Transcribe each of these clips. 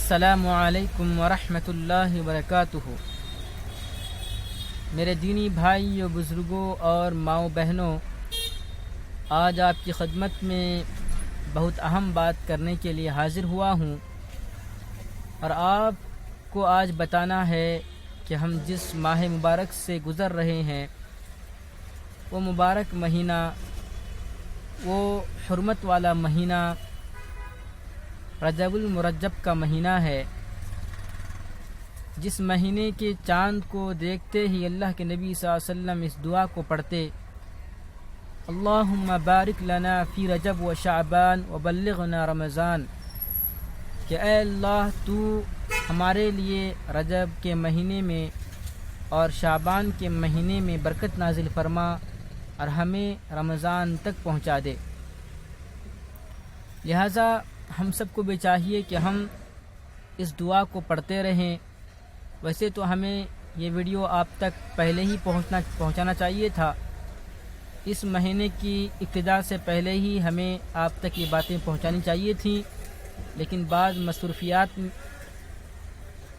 السلام علیکم ورحمۃ اللہ وبرکاتہ۔ میرے دینی بھائیوں، بزرگوں اور ماؤں بہنوں، آج آپ کی خدمت میں بہت اہم بات کرنے کے لیے حاضر ہوا ہوں، اور آپ کو آج بتانا ہے کہ ہم جس ماہ مبارک سے گزر رہے ہیں وہ مبارک مہینہ، وہ حرمت والا مہینہ رجب المرجب کا مہینہ ہے، جس مہینے کے چاند کو دیکھتے ہی اللہ کے نبی صلی اللہ علیہ وسلم اس دعا کو پڑھتے: اللہم بارک لنا فی رجب و شعبان وبلغنا رمضان، کہ اے اللہ تو ہمارے لیے رجب کے مہینے میں اور شعبان کے مہینے میں برکت نازل فرما اور ہمیں رمضان تک پہنچا دے۔ لہٰذا ہم سب کو بھی چاہیے کہ ہم اس دعا کو پڑھتے رہیں۔ ویسے تو ہمیں یہ ویڈیو آپ تک پہلے ہی پہنچانا چاہیے تھا، اس مہینے کی ابتدا سے پہلے ہی ہمیں آپ تک یہ باتیں پہنچانی چاہیے تھیں، لیکن بعض مصروفیات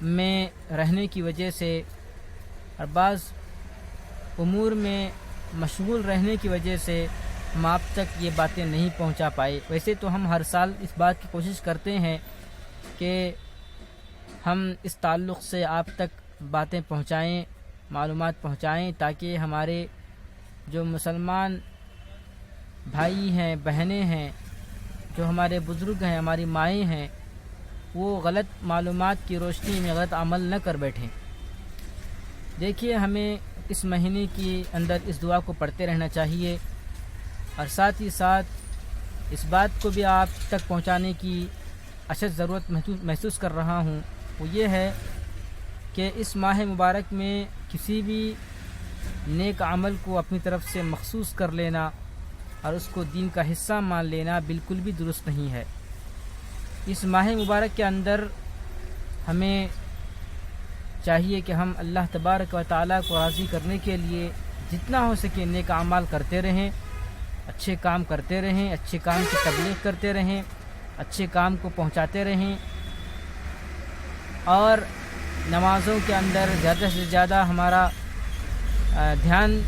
میں رہنے کی وجہ سے اور بعض امور میں مشغول رہنے کی وجہ سے ہم آپ تک یہ باتیں نہیں پہنچا پائے۔ ویسے تو ہم ہر سال اس بات کی کوشش کرتے ہیں کہ ہم اس تعلق سے آپ تک باتیں پہنچائیں، معلومات پہنچائیں، تاکہ ہمارے جو مسلمان بھائی ہیں، بہنیں ہیں، جو ہمارے بزرگ ہیں، ہماری مائیں ہیں، وہ غلط معلومات کی روشنی میں غلط عمل نہ کر بیٹھیں۔ دیکھیے، ہمیں اس مہینے کے اندر اس دعا کو پڑھتے رہنا چاہیے، اور ساتھ ہی ساتھ اس بات کو بھی آپ تک پہنچانے کی اشد ضرورت محسوس کر رہا ہوں، وہ یہ ہے کہ اس ماہ مبارک میں کسی بھی نیک عمل کو اپنی طرف سے مخصوص کر لینا اور اس کو دین کا حصہ مان لینا بالکل بھی درست نہیں ہے۔ اس ماہ مبارک کے اندر ہمیں چاہیے کہ ہم اللہ تبارک و تعالیٰ کو راضی کرنے کے لیے جتنا ہو سکے نیک اعمال کرتے رہیں، اچھے کام کرتے رہیں، اچھے کام کی تبلیغ کرتے رہیں، اچھے کام کو پہنچاتے رہیں، اور نمازوں کے اندر زیادہ سے زیادہ ہمارا دھیان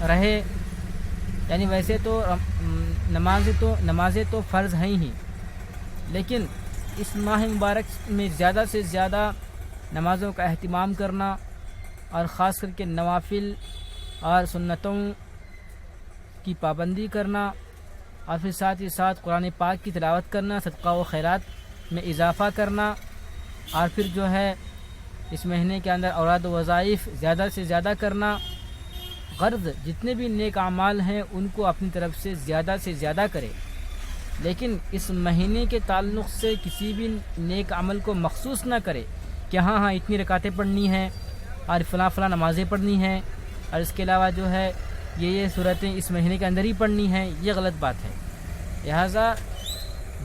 رہے۔ یعنی ویسے تو نمازیں تو فرض ہیں ہی، لیکن اس ماہ مبارک میں زیادہ سے زیادہ نمازوں کا اہتمام کرنا، اور خاص کر کے نوافل اور سنتوں کی پابندی کرنا، اور پھر ساتھ ہی ساتھ قرآن پاک کی تلاوت کرنا، صدقہ و خیرات میں اضافہ کرنا، اور پھر جو ہے اس مہینے کے اندر اوراد و وظائف زیادہ سے زیادہ کرنا۔ غرض جتنے بھی نیک اعمال ہیں ان کو اپنی طرف سے زیادہ کرے، لیکن اس مہینے کے تعلق سے کسی بھی نیک عمل کو مخصوص نہ کرے کہ ہاں اتنی رکعتیں پڑھنی ہیں اور فلاں نمازیں پڑھنی ہیں، اور اس کے علاوہ جو ہے یہ صورتیں اس مہینے کے اندر ہی پڑھنی ہیں۔ یہ غلط بات ہے۔ لہٰذا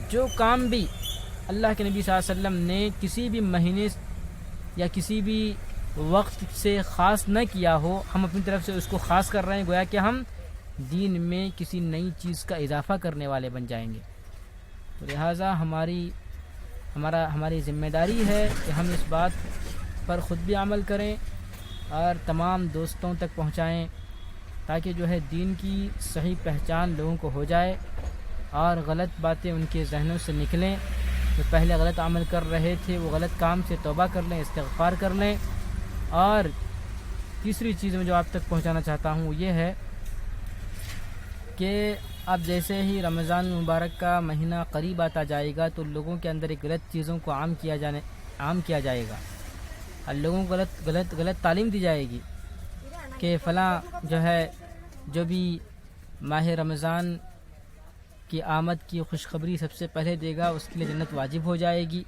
جو کام بھی اللہ کے نبی صلی اللہ علیہ وسلم نے کسی بھی مہینے یا کسی بھی وقت سے خاص نہ کیا ہو، ہم اپنی طرف سے اس کو خاص کر رہے ہیں، گویا کہ ہم دین میں کسی نئی چیز کا اضافہ کرنے والے بن جائیں گے۔ تو لہٰذا ہماری ذمہ داری ہے کہ ہم اس بات پر خود بھی عمل کریں اور تمام دوستوں تک پہنچائیں، تاکہ جو ہے دین کی صحیح پہچان لوگوں کو ہو جائے اور غلط باتیں ان کے ذہنوں سے نکلیں۔ جو پہلے غلط عمل کر رہے تھے وہ غلط کام سے توبہ کر لیں، استغفار کر لیں۔ اور تیسری چیز میں جو آپ تک پہنچانا چاہتا ہوں وہ یہ ہے کہ اب جیسے ہی رمضان المبارک کا مہینہ قریب آتا جائے گا تو لوگوں کے اندر ایک غلط چیزوں کو عام کیا جائے گا، اور لوگوں کو غلط تعلیم دی جائے گی کہ فلاں جو ہے جو بھی ماہ رمضان کی آمد کی خوشخبری سب سے پہلے دے گا اس کے لیے جنت واجب ہو جائے گی،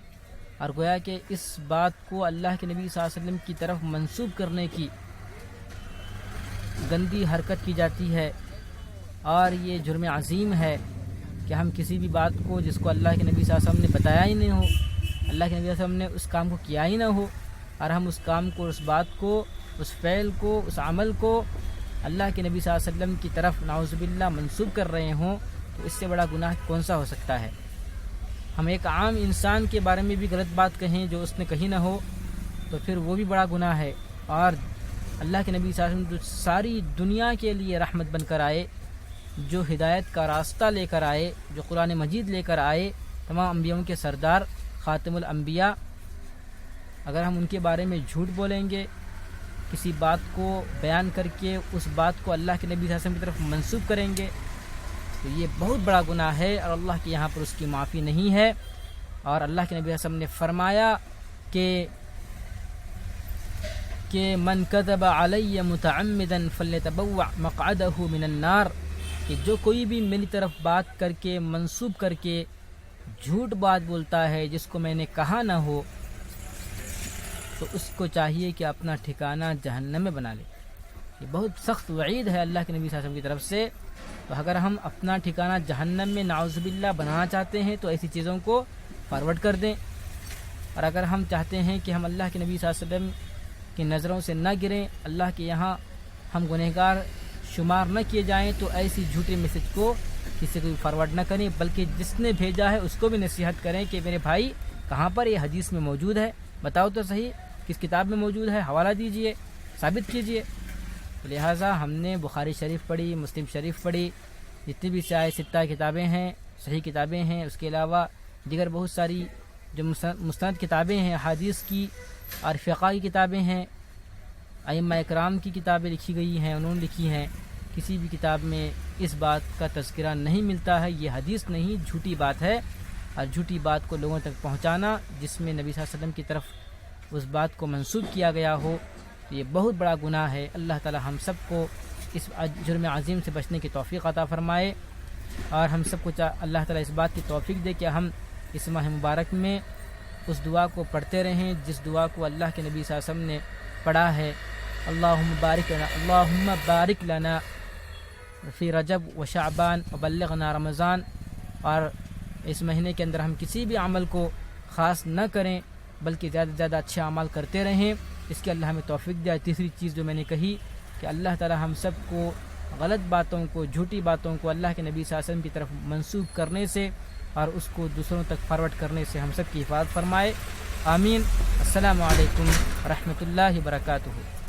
اور گویا کہ اس بات کو اللہ کے نبی صلی اللہ علیہ وسلم کی طرف منسوب کرنے کی گندی حرکت کی جاتی ہے، اور یہ جرم عظیم ہے کہ ہم کسی بھی بات کو جس کو اللہ کے نبی صلی اللہ علیہ وسلم نے بتایا ہی نہیں ہو، اللہ کے نبی صلی اللہ علیہ وسلم نے اس کام کو کیا ہی نہ ہو، اور ہم اس کام کو، اس بات کو، اس فعل کو، اس عمل کو اللہ کے نبی صلی اللہ علیہ وسلم کی طرف نعوذ باللہ منسوب کر رہے ہوں، تو اس سے بڑا گناہ کون سا ہو سکتا ہے۔ ہم ایک عام انسان کے بارے میں بھی غلط بات کہیں جو اس نے کہی نہ ہو تو پھر وہ بھی بڑا گناہ ہے. اور اللہ کے نبی صلی اللہ علیہ وسلم جو ساری دنیا کے لیے رحمت بن کر آئے، جو ہدایت کا راستہ لے کر آئے، جو قرآن مجید لے کر آئے، تمام انبیاؤں کے سردار، خاتم الانبیاء، اگر ہم ان کے بارے میں جھوٹ بولیں گے، کسی بات کو بیان کر کے اس بات کو اللہ کے نبی صلی اللہ علیہ وسلم کی طرف منسوب کریں گے تو یہ بہت بڑا گناہ ہے، اور اللہ کے یہاں پر اس کی معافی نہیں ہے. اور اللہ کے نبی صلی اللہ علیہ وسلم نے فرمایا کہ من کذب علی متعمدا فلیتبوع مقعدہ من النار، کہ جو کوئی بھی میری طرف بات کر کے منسوب کر کے جھوٹ بات بولتا ہے جس کو میں نے کہا نہ ہو تو اس کو چاہیے کہ اپنا ٹھکانہ جہنم میں بنا لے. یہ بہت سخت وعید ہے اللہ کے نبی صلی اللہ علیہ وسلم کی طرف سے. تو اگر ہم اپنا ٹھکانہ جہنم میں نعوذ باللہ بنانا چاہتے ہیں تو ایسی چیزوں کو فارورڈ کر دیں، اور اگر ہم چاہتے ہیں کہ ہم اللہ کے نبی صلی اللہ علیہ وسلم کی نظروں سے نہ گریں، اللہ کے یہاں ہم گنہگار شمار نہ کیے جائیں، تو ایسی جھوٹے میسج کو کسی کو فارورڈ نہ کریں، بلکہ جس نے بھیجا ہے اس کو بھی نصیحت کریں کہ میرے بھائی کہاں پر یہ حدیث میں موجود ہے، بتاؤ تو صحیح کس کتاب میں موجود ہے، حوالہ دیجئے، ثابت کیجئے. لہٰذا ہم نے بخاری شریف پڑھی، مسلم شریف پڑھی، جتنی بھی سیاہ ستہ کتابیں ہیں، صحیح کتابیں ہیں، اس کے علاوہ دیگر بہت ساری جو مستند کتابیں ہیں حدیث کی اور فقہ کی کتابیں ہیں، ائمہ اکرام کی کتابیں لکھی گئی ہیں، انہوں نے لکھی ہیں. کسی بھی کتاب میں اس بات کا تذکرہ نہیں ملتا ہے. یہ حدیث نہیں، جھوٹی بات ہے، اور جھوٹی بات کو لوگوں تک پہنچانا جس میں نبی صلی اللہ علیہ وسلم کی طرف اس بات کو منسوب کیا گیا ہو، یہ بہت بڑا گناہ ہے. اللہ تعالی ہم سب کو اس جرم عظیم سے بچنے کی توفیق عطا فرمائے، اور ہم سب کو اللہ تعالی اس بات کی توفیق دے کہ ہم اس ماہ مبارک میں اس دعا کو پڑھتے رہیں جس دعا کو اللہ کے نبی صلی اللہ علیہ وسلم نے پڑھا ہے. اللہم بارک لنا فی رجب و شعبان وبلغنا رمضان. اور اس مہینے کے اندر ہم کسی بھی عمل کو خاص نہ کریں بلکہ زیادہ سے زیادہ اچھے اعمال کرتے رہیں، اس کے اللہ ہمیں توفیق دے. تیسری چیز جو میں نے کہی کہ اللہ تعالی ہم سب کو غلط باتوں کو، جھوٹی باتوں کو اللہ کے نبی صلی اللہ علیہ وسلم کی طرف منسوب کرنے سے اور اس کو دوسروں تک فارورڈ کرنے سے ہم سب کی حفاظت فرمائے. آمین. السلام علیکم ورحمۃ اللہ وبرکاتہ.